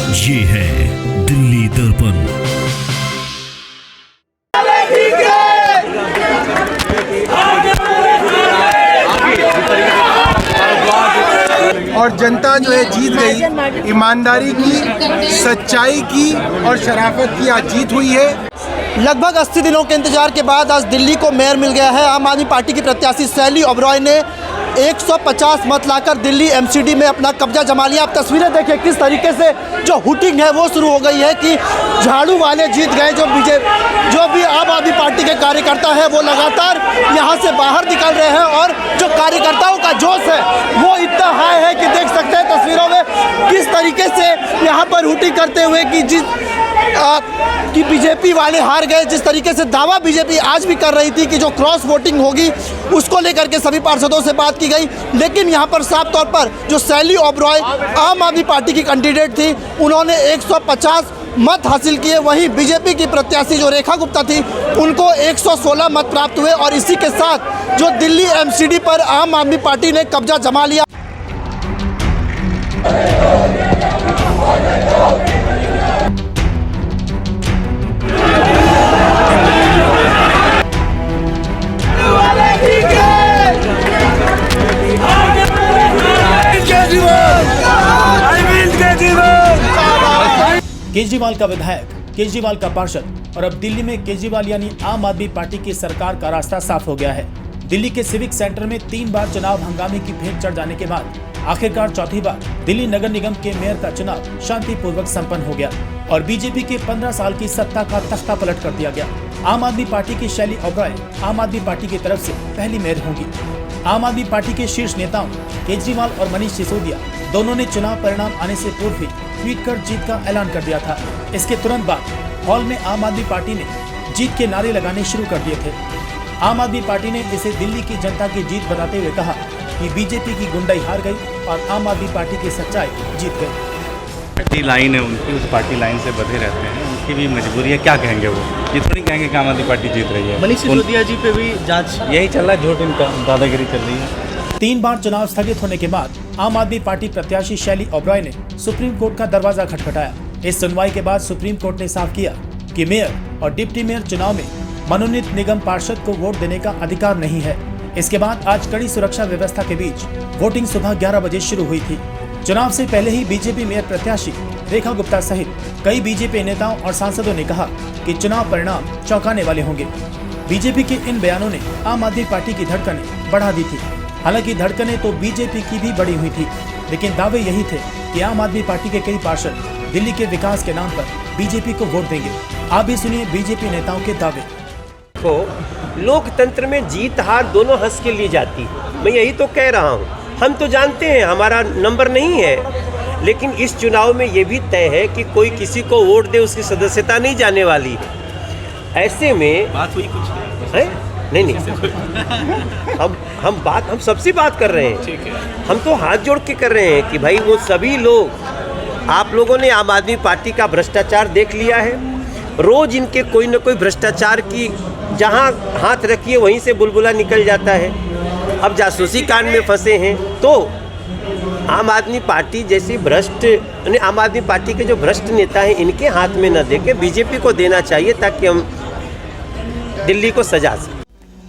ये है दिल्ली दर्पण। और जनता जो है जीत गई। ईमानदारी की, सच्चाई की और शराफत की आज जीत हुई है। लगभग 80 दिनों के इंतजार के बाद आज दिल्ली को मेयर मिल गया है। आम आदमी पार्टी की प्रत्याशी शैली ओबरॉय ने 150 मत लाकर दिल्ली एमसीडी में अपना कब्जा जमा लिया। आप तस्वीरें देखिए किस तरीके से जो हुटिंग है वो शुरू हो गई है कि झाड़ू वाले जीत गए। जो भी आम आदमी पार्टी के कार्यकर्ता है वो लगातार यहाँ से बाहर निकल रहे हैं और जो कार्यकर्ताओं का जोश है वो इतना हाई है कि देख सकते हैं तस्वीरों में किस तरीके से यहाँ पर हुटिंग करते हुए कि बीजेपी वाले हार गए। जिस तरीके से दावा बीजेपी आज भी कर रही थी कि जो क्रॉस वोटिंग होगी उसको लेकर के सभी पार्षदों से बात की गई, लेकिन यहाँ पर साफ तौर पर जो शैली ओबरॉय आम आदमी पार्टी की कैंडिडेट थी उन्होंने 150 मत हासिल किए। वहीं बीजेपी की प्रत्याशी जो रेखा गुप्ता थी उनको 116 मत प्राप्त हुए और इसी के साथ जो दिल्ली एमसीडी पर आम आदमी पार्टी ने कब्जा जमा लिया। केजरीवाल का विधायक, केजरीवाल का पार्षद और अब दिल्ली में केजरीवाल यानी आम आदमी पार्टी की सरकार का रास्ता साफ हो गया है। दिल्ली के सिविक सेंटर में 3 बार चुनाव हंगामे की भेंट चढ़ जाने के बाद आखिरकार चौथी बार दिल्ली नगर निगम के मेयर का चुनाव शांतिपूर्वक संपन्न हो गया और बीजेपी के 15 साल की सत्ता का तख्ता पलट कर दिया गया। आम आदमी पार्टी की शैली ओबरॉय आम आदमी पार्टी की तरफ से पहली मेयर होंगी। आम आदमी पार्टी के शीर्ष नेताओं केजरीवाल और मनीष सिसोदिया दोनों ने चुनाव परिणाम आने से पूर्व ही ट्वीट कर जीत का ऐलान कर दिया था। इसके तुरंत बाद हॉल में आम आदमी पार्टी ने जीत के नारे लगाने शुरू कर दिए थे। आम आदमी पार्टी ने इसे दिल्ली की जनता की जीत बताते हुए कहा कि बीजेपी की गुंडाई हार गई और आम आदमी पार्टी की सच्चाई जीत गई। पार्टी लाइन है उनकी, उस पार्टी लाइन से बंधे रहते हैं, उनकी भी मजबूरी है। क्या कहेंगे वो, ये थोड़ी कहेंगे कि आम आदमी पार्टी जीत रही है। मनीष सिसोदिया जी पे भी जांच यही चल रहा है, झूठ इनका दादागिरी चल रही है। 3 बार चुनाव स्थगित होने के बाद आम आदमी पार्टी प्रत्याशी शैली ओबरॉय ने सुप्रीम कोर्ट का दरवाजा खटखटाया। इस सुनवाई के बाद सुप्रीम कोर्ट ने साफ किया कि मेयर और डिप्टी मेयर चुनाव में मनोनीत निगम पार्षद को वोट देने का अधिकार नहीं है। इसके बाद आज कड़ी सुरक्षा व्यवस्था के बीच वोटिंग सुबह 11 बजे शुरू हुई थी। चुनाव से पहले ही बीजेपी मेयर प्रत्याशी रेखा गुप्ता सहित कई बीजेपी नेताओं और सांसदों ने कहा कि चुनाव परिणाम चौंकाने वाले होंगे। बीजेपी के इन बयानों ने आम आदमी पार्टी की धड़कनें बढ़ा दी थी। हालांकि धड़कनें तो बीजेपी की भी बढ़ी हुई थी, लेकिन दावे यही थे कि आम आदमी पार्टी के कई पार्षद दिल्ली के विकास के नाम पर बीजेपी को वोट देंगे। आप भी सुनिए बीजेपी नेताओं के दावे। को लोकतंत्र में जीत हार दोनों हंस के लिए जाती है। मैं यही तो कह रहा हूँ। हम तो जानते हैं हमारा नंबर नहीं है, लेकिन इस चुनाव में ये भी तय है कि कोई किसी को वोट दे उसकी सदस्यता नहीं जाने वाली है। ऐसे में बात हुई कुछ है नहीं हम सबसे बात कर रहे हैं। हम तो हाथ जोड़ के कर रहे हैं कि भाई वो सभी लोग, आप लोगों ने आम आदमी पार्टी का भ्रष्टाचार देख लिया है। रोज इनके कोई न कोई भ्रष्टाचार की जहां हाथ रखिए वहीं से बुलबुला निकल जाता है। अब जासूसी कांड में फंसे हैं तो आम आदमी पार्टी जैसी भ्रष्ट, आम आदमी पार्टी के जो भ्रष्ट नेता हैं इनके हाथ में न देके बीजेपी को देना चाहिए ताकि हम दिल्ली को सजा सकें।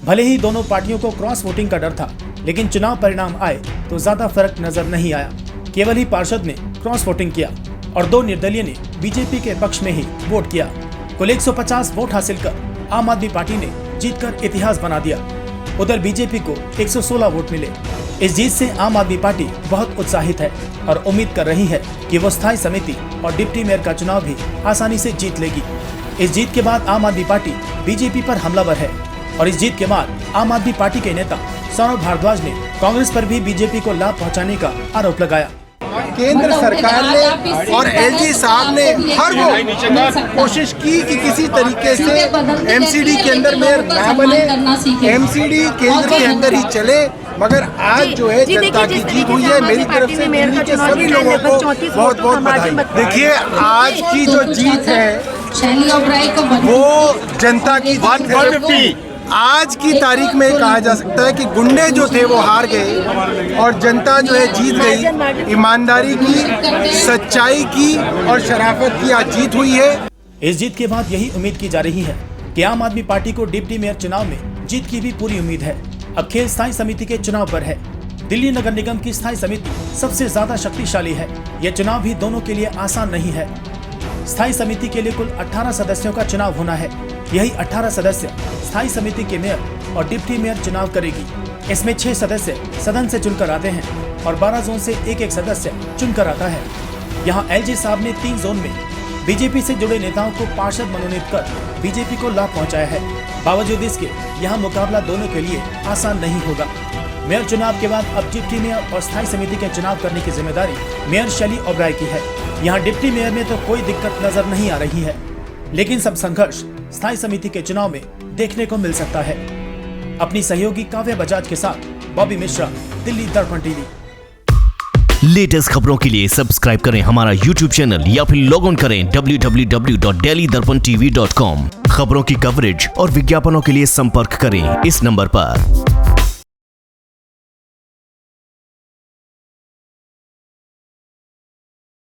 भले ही दोनों पार्टियों को क्रॉस वोटिंग का डर था, लेकिन चुनाव परिणाम आए तो ज्यादा फर्क नजर नहीं आया। केवल ही पार्षद ने क्रॉस वोटिंग किया और 2 निर्दलीय ने बीजेपी के पक्ष में ही वोट किया। कुल 150 वोट हासिल कर आम आदमी पार्टी ने जीतकर इतिहास बना दिया। उधर बीजेपी को 116 वोट मिले। इस जीत से आम आदमी पार्टी बहुत उत्साहित है और उम्मीद कर रही है कि वो स्थायी समिति और डिप्टी मेयर का चुनाव भी आसानी से जीत लेगी। इस जीत के बाद आम आदमी पार्टी बीजेपी पर हमलावर है और इस जीत के बाद आम आदमी पार्टी के नेता सौरभ भारद्वाज ने कांग्रेस पर भी बीजेपी को लाभ पहुंचाने का आरोप लगाया। केंद्र सरकार ने और एलजी साहब ने हर वो कोशिश की कि किसी तरीके से एमसीडी के अंदर मेयर ना बने, एमसीडी केंद्र के अंदर ही चले। मगर आज जो है जनता की जीत हुई है। मेरी तरफ से दिल्ली के सभी लोगों को बहुत बहुत बधाई। देखिए आज की जो जीत है वो जनता की 150 आज की तारीख में कहा जा सकता है कि गुंडे जो थे वो हार गए और जनता जो है जीत गई। ईमानदारी की, सच्चाई की और शराफत की आज जीत हुई है। इस जीत के बाद यही उम्मीद की जा रही है कि आम आदमी पार्टी को डिप्टी मेयर चुनाव में जीत की भी पूरी उम्मीद है। अब खेल स्थायी समिति के चुनाव पर है। दिल्ली नगर निगम की स्थायी समिति सबसे ज्यादा शक्तिशाली है। यह चुनाव भी दोनों के लिए आसान नहीं है। स्थायी समिति के लिए कुल 18 सदस्यों का चुनाव होना है। यही 18 सदस्य स्थायी समिति के मेयर और डिप्टी मेयर चुनाव करेगी। इसमें 6 सदस्य सदन से चुनकर आते हैं और 12 जोन से एक सदस्य चुनकर आता है। यहाँ एलजी साहब ने 3 जोन में बीजेपी से जुड़े नेताओं को पार्षद मनोनीत कर बीजेपी को लाभ पहुंचाया है। बावजूद इसके यहाँ मुकाबला दोनों के लिए आसान नहीं होगा। मेयर चुनाव के बाद अब डिप्टी मेयर और स्थायी समिति के चुनाव करने की जिम्मेदारी मेयर शैली ओबराय की है। यहाँ डिप्टी मेयर में तो कोई दिक्कत नजर नहीं आ रही है, लेकिन सब संघर्ष स्थायी समिति के चुनाव में देखने को मिल सकता है। अपनी सहयोगी काव्या बजाज के साथ बॉबी मिश्रा, दिल्ली दर्पण टीवी। लेटेस्ट खबरों के लिए सब्सक्राइब करें हमारा YouTube चैनल या फिर लॉग ऑन करें www.delhidarpantv.com। खबरों की कवरेज और विज्ञापनों के लिए संपर्क करें इस नंबर पर।